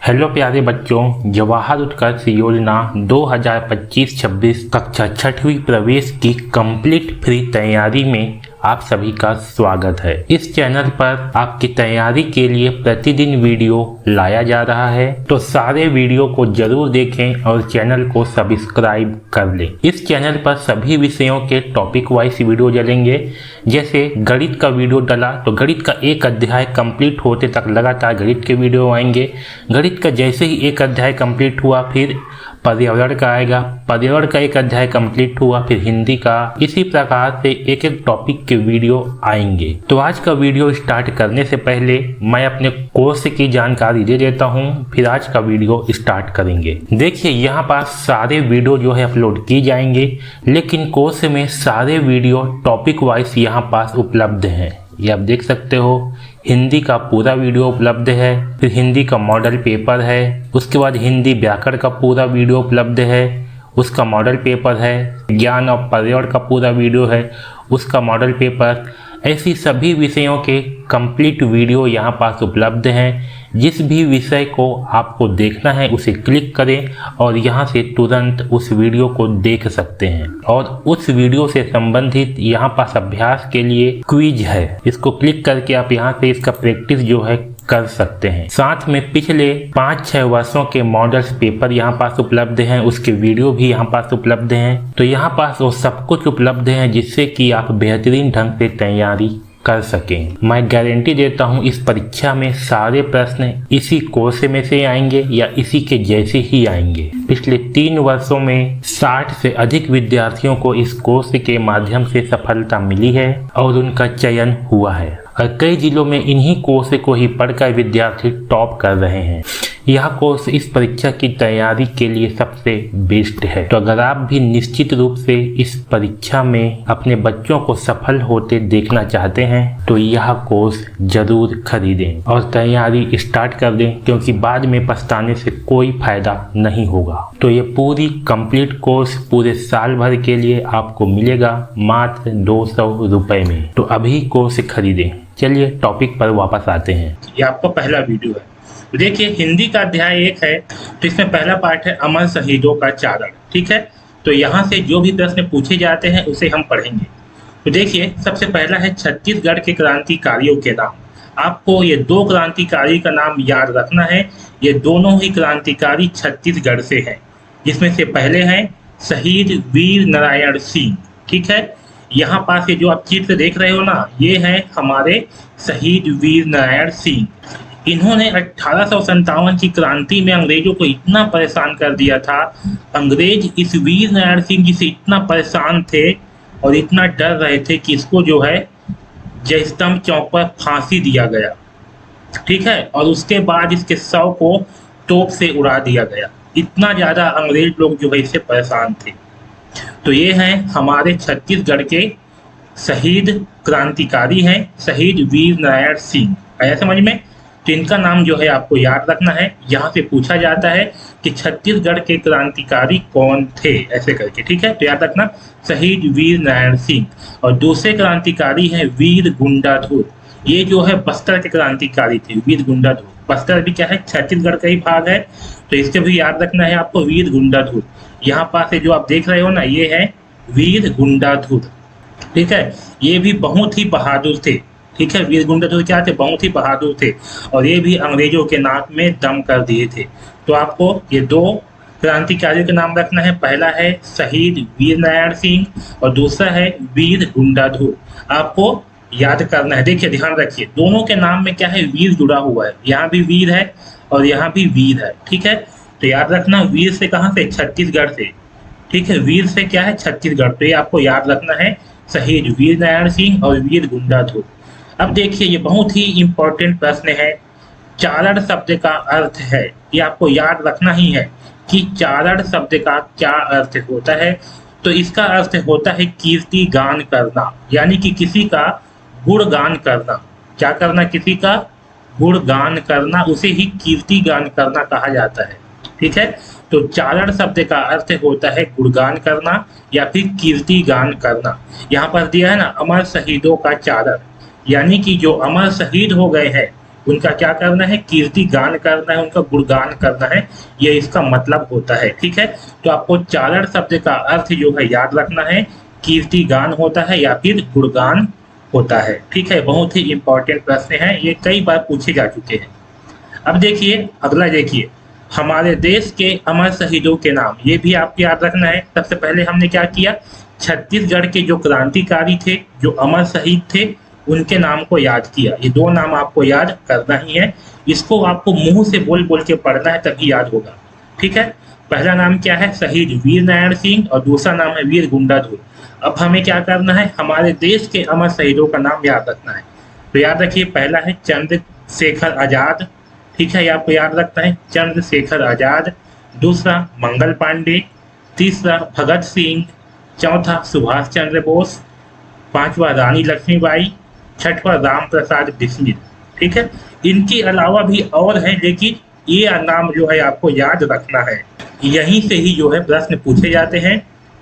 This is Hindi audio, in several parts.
हेलो प्यारे बच्चों, जवाहर उत्कर्ष योजना 2025-26 कक्षा 6वीं प्रवेश की कंप्लीट फ्री तैयारी में आप सभी का स्वागत है। इस चैनल पर आपकी तैयारी के लिए प्रतिदिन वीडियो लाया जा रहा है, तो सारे वीडियो को जरूर देखें और चैनल को सब्सक्राइब कर लें। इस चैनल पर सभी विषयों के टॉपिक वाइज वीडियो डलेंगे। जैसे गणित का वीडियो डला तो गणित का एक अध्याय कंप्लीट होते तक लगातार गणित के वीडियो आएंगे। गणित का जैसे ही एक अध्याय कंप्लीट हुआ फिर पर्यावरण का आएगा, पर्यावरण का एक अध्याय कंप्लीट हुआ फिर हिंदी का, इसी प्रकार से एक एक टॉपिक के वीडियो आएंगे। तो आज का वीडियो स्टार्ट करने से पहले मैं अपने कोर्स की जानकारी दे देता हूं, फिर आज का वीडियो स्टार्ट करेंगे। देखिए यहाँ पर सारे वीडियो जो है अपलोड की जाएंगे, लेकिन कोर्स में सारे वीडियो टॉपिक वाइज यहाँ पास उपलब्ध हैं। ये आप देख सकते हो, हिंदी का पूरा वीडियो उपलब्ध है, फिर हिंदी का मॉडल पेपर है, उसके बाद हिंदी व्याकरण का पूरा वीडियो उपलब्ध है, उसका मॉडल पेपर है, ज्ञान और पर्यावरण का पूरा वीडियो है, उसका मॉडल पेपर। ऐसी सभी विषयों के कंप्लीट वीडियो यहाँ पास उपलब्ध हैं। जिस भी विषय को आपको देखना है उसे क्लिक करें और यहाँ से तुरंत उस वीडियो को देख सकते हैं। और उस वीडियो से संबंधित यहाँ पास अभ्यास के लिए क्विज है, इसको क्लिक करके आप यहाँ से इसका प्रैक्टिस जो है कर सकते हैं। साथ में पिछले 5-6 वर्षों के मॉडल्स पेपर यहाँ पास उपलब्ध हैं, उसके वीडियो भी यहाँ पास उपलब्ध हैं। तो यहाँ पास वो सब कुछ उपलब्ध है जिससे कि आप बेहतरीन ढंग से तैयारी कर सकें। मैं गारंटी देता हूँ इस परीक्षा में सारे प्रश्न इसी कोर्स में से आएंगे या इसी के जैसे ही आएंगे। पिछले 3 वर्षों में 60 से अधिक विद्यार्थियों को इस कोर्स के माध्यम से सफलता मिली है और उनका चयन हुआ है और कई जिलों में इन्हीं कोर्स को ही पढ़कर विद्यार्थी टॉप कर रहे हैं। यह कोर्स इस परीक्षा की तैयारी के लिए सबसे बेस्ट है। तो अगर आप भी निश्चित रूप से इस परीक्षा में अपने बच्चों को सफल होते देखना चाहते हैं तो यह कोर्स जरूर खरीदें और तैयारी स्टार्ट कर दें, क्योंकि बाद में पछताने से कोई फायदा नहीं होगा। तो ये पूरी कंप्लीट कोर्स पूरे साल भर के लिए आपको मिलेगा मात्र 200 रुपए में। तो अभी कोर्स खरीदें। चलिए टॉपिक पर वापस आते हैं। ये आपका पहला वीडियो है। तो देखिए हिंदी का अध्याय 1 है, तो इसमें पहला पार्ट है अमर शहीदों का चारण। ठीक है, तो यहाँ से जो भी प्रश्न पूछे जाते हैं उसे हम पढ़ेंगे। तो देखिए सबसे पहला है छत्तीसगढ़ के क्रांतिकारियों के नाम। आपको ये 2 क्रांतिकारी का नाम याद रखना है। ये दोनों ही क्रांतिकारी छत्तीसगढ़ से हैं, जिसमें से पहले हैं शहीद वीर नारायण सिंह। ठीक है, यहाँ पास ये जो आप चित्र देख रहे हो ना, ये है हमारे शहीद वीर नारायण सिंह। इन्होंने 1857 की क्रांति में अंग्रेजों को इतना परेशान कर दिया था। अंग्रेज इस वीर नारायण सिंह जी से इतना परेशान थे और इतना डर रहे थे कि इसको जो है जयस्तंभ चौक पर फांसी दिया गया। ठीक है, और उसके बाद इसके शव को तोप से उड़ा दिया गया। इतना ज़्यादा अंग्रेज लोग जो है इससे परेशान थे। तो ये हैं हमारे छत्तीसगढ़ के शहीद क्रांतिकारी हैं, शहीद वीर नारायण सिंह। आया समझ में? तो इनका नाम जो है आपको याद रखना है। यहाँ से पूछा जाता है कि छत्तीसगढ़ के क्रांतिकारी कौन थे, ऐसे करके। ठीक है, तो याद रखना शहीद वीर नारायण सिंह। और दूसरे क्रांतिकारी हैं वीर गुंडाधुर। ये जो है बस्तर के क्रांतिकारी थे, वीर गुंडाधुर। बस्तर भी क्या है, छत्तीसगढ़ का ही भाग है, तो इसके भी याद रखना है आपको वीर गुंडाधुर। यहाँ पास जो आप देख रहे हो ना, ये है वीर गुंडाधुर। ठीक है, ये भी बहुत ही बहादुर थे। ठीक है, वीर गुंडाधुर क्या थे, बहुत ही बहादुर थे और ये भी अंग्रेजों के नाक में दम कर दिए थे। तो आपको ये 2 क्रांतिकारियों का नाम रखना है। पहला है शहीद वीर नारायण सिंह और दूसरा है वीर गुंडाधुर। आपको याद करना है। देखिए ध्यान रखिए, दोनों के नाम में क्या है, वीर जुड़ा हुआ है। यहाँ भी वीर है और यहाँ भी वीर है। ठीक है, तो याद रखना वीर से कहाँ से, छत्तीसगढ़ से। ठीक है, वीर से क्या है, छत्तीसगढ़। तो ये आपको याद रखना है, शहीद वीर नारायण सिंह और वीर गुंडाधुर। अब देखिए ये बहुत ही इंपॉर्टेंट प्रश्न है। चारण शब्द का अर्थ है, ये आपको याद रखना ही है कि चारण शब्द का क्या अर्थ होता है। तो इसका अर्थ होता है कीर्ति गान करना, यानी कि किसी का गुणगान करना। क्या करना, किसी का गुणगान करना, उसे ही कीर्ति गान करना कहा जाता है। ठीक है, तो चारण शब्द का अर्थ होता है गुणगान करना या फिर कीर्ति गान करना। यहाँ पर दिया है ना, अमर शहीदों का चारण, यानी कि जो अमर शहीद हो गए हैं उनका क्या करना है, कीर्ति गान करना है, उनका गुणगान करना है, ये इसका मतलब होता है। ठीक है, तो आपको चारण शब्द का अर्थ जो है याद रखना है, कीर्ति गान होता है या फिर गुणगान होता है। ठीक है, बहुत ही इंपॉर्टेंट प्रश्न है, ये कई बार पूछे जा चुके हैं। अब देखिए अगला, देखिए हमारे देश के अमर शहीदों के नाम, ये भी आपको याद रखना है। सबसे पहले हमने क्या किया, छत्तीसगढ़ के जो क्रांतिकारी थे, जो अमर शहीद थे, उनके नाम को याद किया। ये दो नाम आपको याद करना ही है, इसको आपको मुंह से बोल बोल के पढ़ना है तभी याद होगा। ठीक है, पहला नाम क्या है, शहीद वीर नारायण सिंह, और दूसरा नाम है वीर गुंडाधुर। अब हमें क्या करना है, हमारे देश के अमर शहीदों का नाम याद रखना है। तो याद रखिए, पहला है चंद्रशेखर आजाद। ठीक है, ये आपको याद रखना है, चंद्रशेखर आजाद। दूसरा मंगल पांडे, तीसरा भगत सिंह, चौथा सुभाष चंद्र बोस, पांचवा रानी लक्ष्मीबाई, छठवा राम प्रसाद बिस्मिल। ठीक है, इनके अलावा भी और हैं, लेकिन ये नाम जो है आपको याद रखना है, यहीं से ही जो है प्रश्न पूछे जाते हैं।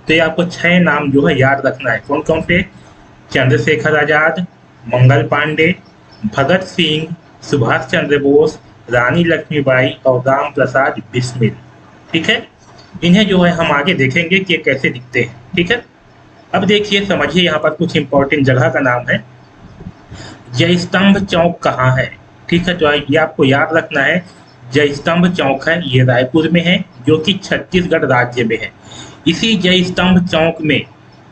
तो ये आपको 6 नाम जो है याद रखना है। कौन कौन से, चंद्रशेखर आजाद, मंगल पांडे, भगत सिंह, सुभाष चंद्र बोस, रानी लक्ष्मीबाई और राम प्रसाद बिस्मिल। ठीक है, इन्हें जो है हम आगे देखेंगे कि कैसे दिखते हैं। ठीक है, अब देखिए समझिए, यहाँ पर कुछ इंपॉर्टेंट जगह का नाम है। जय स्तंभ चौक कहाँ है। ठीक है, तो ये आपको याद रखना है, जय स्तंभ चौक है, ये रायपुर में है, जो कि छत्तीसगढ़ राज्य में है। इसी जय स्तंभ चौक में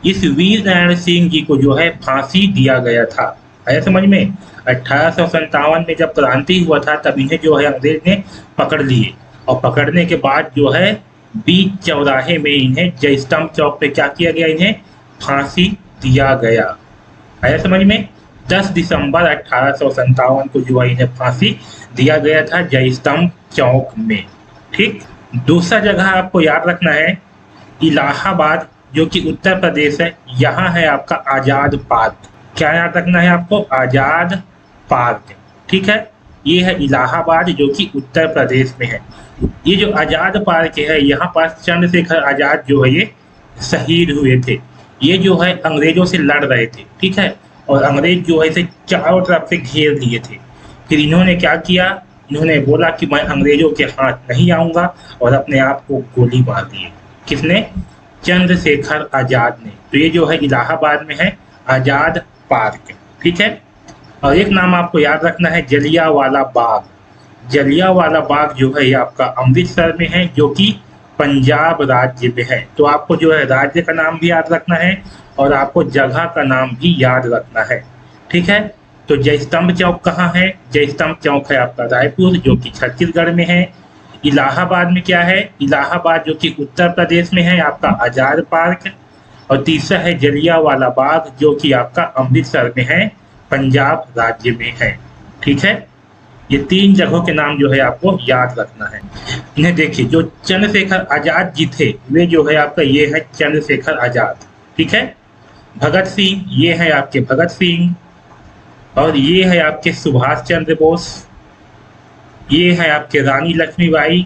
इस वीर नारायण सिंह जी को जो है फांसी दिया गया था। आया समझ में, 1857 में जब क्रांति हुआ था तब इन्हें जो है अंग्रेज ने पकड़ लिए, और पकड़ने के बाद जो है बीच चौराहे में इन्हें जय स्तंभ चौक पे क्या किया गया, इन्हें फांसी दिया गया। आया समझ में, 10 दिसंबर 1857 को जो है इन्हें फांसी दिया गया था जय स्तंभ चौक में। ठीक, दूसरा जगह आपको याद रखना है, इलाहाबाद, जो कि उत्तर प्रदेश है। यहाँ है आपका आजाद पार्क। क्या याद रखना है आपको, आजाद पार्क। ठीक है, ये है इलाहाबाद, जो कि उत्तर प्रदेश में है। ये जो आजाद पार्क है, यहाँ पर चंद्रशेखर आजाद जो है ये शहीद हुए थे। ये जो है अंग्रेजों से लड़ रहे थे। ठीक है, और अंग्रेज जो है इसे चारों तरफ से घेर लिए थे। फिर इन्होंने क्या किया, इन्होंने बोला कि मैं अंग्रेजों के हाथ नहीं आऊंगा, और अपने आप को गोली मार दिए। किसने, चंद्रशेखर आजाद ने। तो ये जो है इलाहाबाद में है, आजाद पार्क। ठीक है, और एक नाम आपको याद रखना है, जलियांवाला बाग। जलियांवाला बाग जो है ये आपका अमृतसर में है, जो कि पंजाब राज्य में है। तो आपको जो है राज्य का नाम भी याद रखना है, और आपको जगह का नाम भी याद रखना है। ठीक है, तो जय स्तंभ चौक कहाँ है, जय स्तंभ चौक है आपका रायपुर, जो कि छत्तीसगढ़ में है। इलाहाबाद में क्या है, इलाहाबाद जो कि उत्तर प्रदेश में है, आपका आजाद पार्क। और तीसरा है जलियांवाला बाग, जो कि आपका अमृतसर में है, पंजाब राज्य में है। ठीक है, ये 3 जगहों के नाम जो है आपको याद रखना है। इन्हें देखिए, जो चंद्रशेखर आजाद जी थे, वे जो है आपका ये है चंद्रशेखर आजाद। ठीक है, भगत सिंह, ये है आपके भगत सिंह, और ये है आपके सुभाष चंद्र बोस, ये है आपके रानी लक्ष्मीबाई,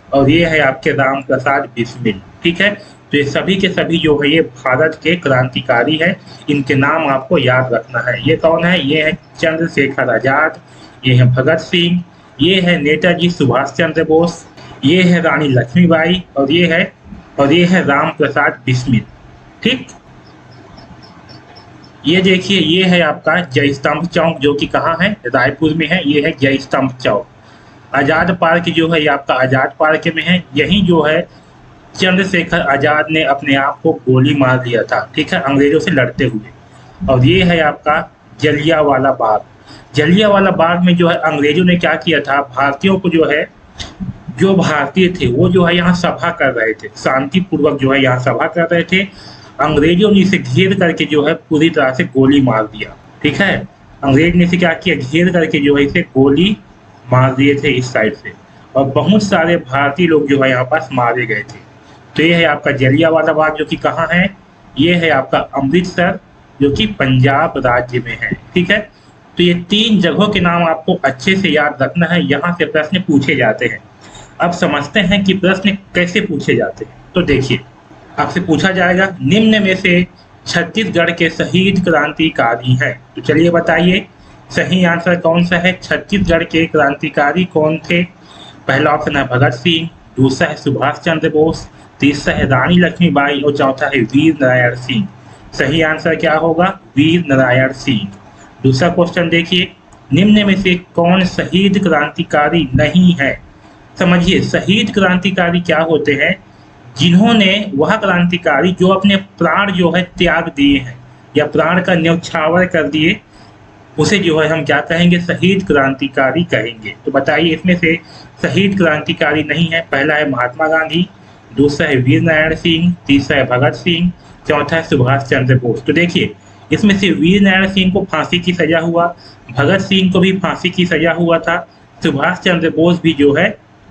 और ये है आपके राम प्रसाद बिस्मिल। ठीक है, तो ये सभी के सभी जो है ये भारत के क्रांतिकारी हैं, इनके नाम आपको याद रखना है। ये कौन है, ये है चंद्रशेखर आजाद, ये है भगत सिंह, ये है नेताजी सुभाष चंद्र बोस, ये है रानी लक्ष्मीबाई, और ये है राम प्रसाद बिस्मिल। ठीक, ये देखिए, ये है आपका जय स्तंभ चौक, जो कि कहाँ है, रायपुर में है। ये है जय स्तंभ चौक। आजाद पार्क जो है ये आपका आजाद पार्क में है। यही जो है चंद्रशेखर आजाद ने अपने आप को गोली मार दिया था। ठीक है, अंग्रेजों से लड़ते हुए। और ये है आपका जलियांवाला बाग। जलियांवाला बाग में जो है अंग्रेजों ने क्या किया था, भारतीयों को जो है, जो भारतीय थे वो जो है यहाँ सभा कर रहे थे, शांतिपूर्वक जो है यहाँ सभा कर रहे थे। अंग्रेजों ने इसे घेर करके जो है पूरी तरह से गोली मार दिया। ठीक है, अंग्रेज ने इसे क्या किया, घेर करके जो है इसे गोली मार दिए थे इस साइड से, और बहुत सारे भारतीय लोग जो है यहाँ पास मारे गए थे। तो ये है आपका जलियांवाला बाग, जो कि कहाँ है, ये है आपका अमृतसर, जो कि पंजाब राज्य में है। ठीक है, तो ये 3 जगहों के नाम आपको अच्छे से याद रखना है, यहाँ से प्रश्न पूछे जाते हैं। अब समझते हैं कि प्रश्न कैसे पूछे जाते हैं। तो देखिए, आपसे पूछा जाएगा निम्न में से छत्तीसगढ़ के शहीद क्रांतिकारी हैं। तो चलिए बताइए, सही आंसर कौन सा है? छत्तीसगढ़ के क्रांतिकारी कौन थे? पहला ऑप्शन है भगत सिंह, दूसरा है सुभाष चंद्र बोस, तीसरा है रानी लक्ष्मीबाई और चौथा है वीर नारायण सिंह। सही आंसर क्या होगा? वीर नारायण सिंह। दूसरा क्वेश्चन देखिए, निम्न में से कौन शहीद क्रांतिकारी नहीं है? समझिए, शहीद क्रांतिकारी क्या होते हैं? जिन्होंने, वह क्रांतिकारी जो अपने प्राण जो है त्याग दिए हैं या प्राण का न्यौछावर कर दिए, उसे जो है हम क्या कहेंगे? शहीद क्रांतिकारी कहेंगे। तो बताइए, इसमें से शहीद क्रांतिकारी नहीं है। पहला है महात्मा गांधी, दूसरा है वीर नारायण सिंह, तीसरा है भगत सिंह, चौथा है सुभाष चंद्र बोस। तो देखिए, इसमें से वीर नारायण सिंह को फांसी की सजा हुआ, भगत सिंह को भी फांसी की सजा हुआ था, सुभाष चंद्र बोस भी जो है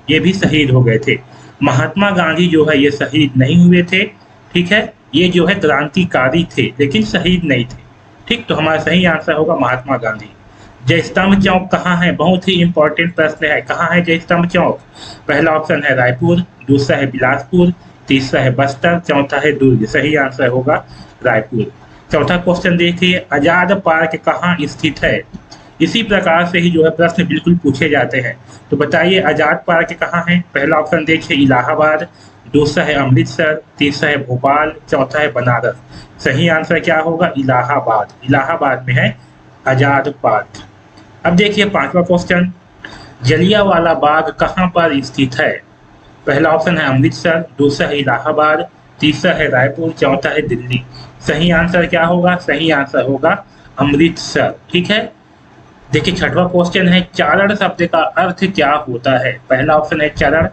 ये भी शहीद हो गए थे। महात्मा गांधी जो है ये शहीद नहीं हुए थे, ठीक है। ये जो है क्रांतिकारी थे लेकिन शहीद नहीं थे, ठीक। तो हमारा सही आंसर होगा महात्मा गांधी। जयस्तंभ चौक कहाँ है? बहुत ही इंपॉर्टेंट प्रश्न है। कहाँ है जयस्तंभ चौक? पहला ऑप्शन है रायपुर, दूसरा है बिलासपुर, तीसरा है बस्तर, चौथा है दुर्ग। सही आंसर होगा रायपुर। चौथा क्वेश्चन देखिए, आजाद पार्क कहाँ स्थित है? इसी प्रकार से ही जो है प्रश्न बिल्कुल पूछे जाते हैं। तो बताइए, आजाद पार्क कहाँ है? पहला ऑप्शन देखिए इलाहाबाद, दूसरा है अमृतसर, तीसरा है भोपाल, चौथा है बनारस। सही आंसर क्या होगा? इलाहाबाद। इलाहाबाद में है आजाद पार्क। अब देखिए पांचवा क्वेश्चन, जलियांवाला बाग कहाँ पर स्थित है? पहला ऑप्शन है अमृतसर, दूसरा है इलाहाबाद, तीसरा है रायपुर, चौथा है दिल्ली। सही आंसर क्या होगा? सही आंसर होगा अमृतसर, ठीक है। देखिए छठवां क्वेश्चन है, चारण शब्द का अर्थ क्या होता है? पहला ऑप्शन है चरण,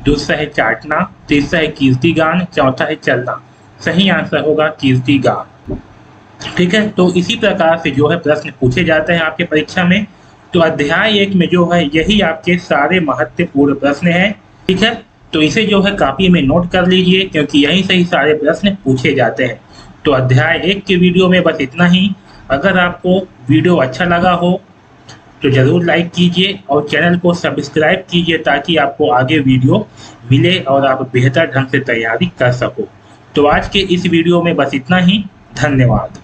दूसरा है चाटना, तीसरा है कीर्तिगान, चौथा है चलना। सही आंसर होगा कीर्तिगान, ठीक है। तो इसी प्रकार से जो है प्रश्न पूछे जाते हैं आपके परीक्षा में। तो अध्याय 1 में जो है यही आपके सारे महत्वपूर्ण प्रश्न हैं, ठीक है। तो इसे जो है कॉपी में नोट कर लीजिए क्योंकि यहीं से ही सारे प्रश्न पूछे जाते हैं। तो अध्याय 1 के वीडियो में बस इतना ही। अगर आपको वीडियो अच्छा लगा हो तो ज़रूर लाइक कीजिए और चैनल को सब्सक्राइब कीजिए ताकि आपको आगे वीडियो मिले और आप बेहतर ढंग से तैयारी कर सको। तो आज के इस वीडियो में बस इतना ही। धन्यवाद।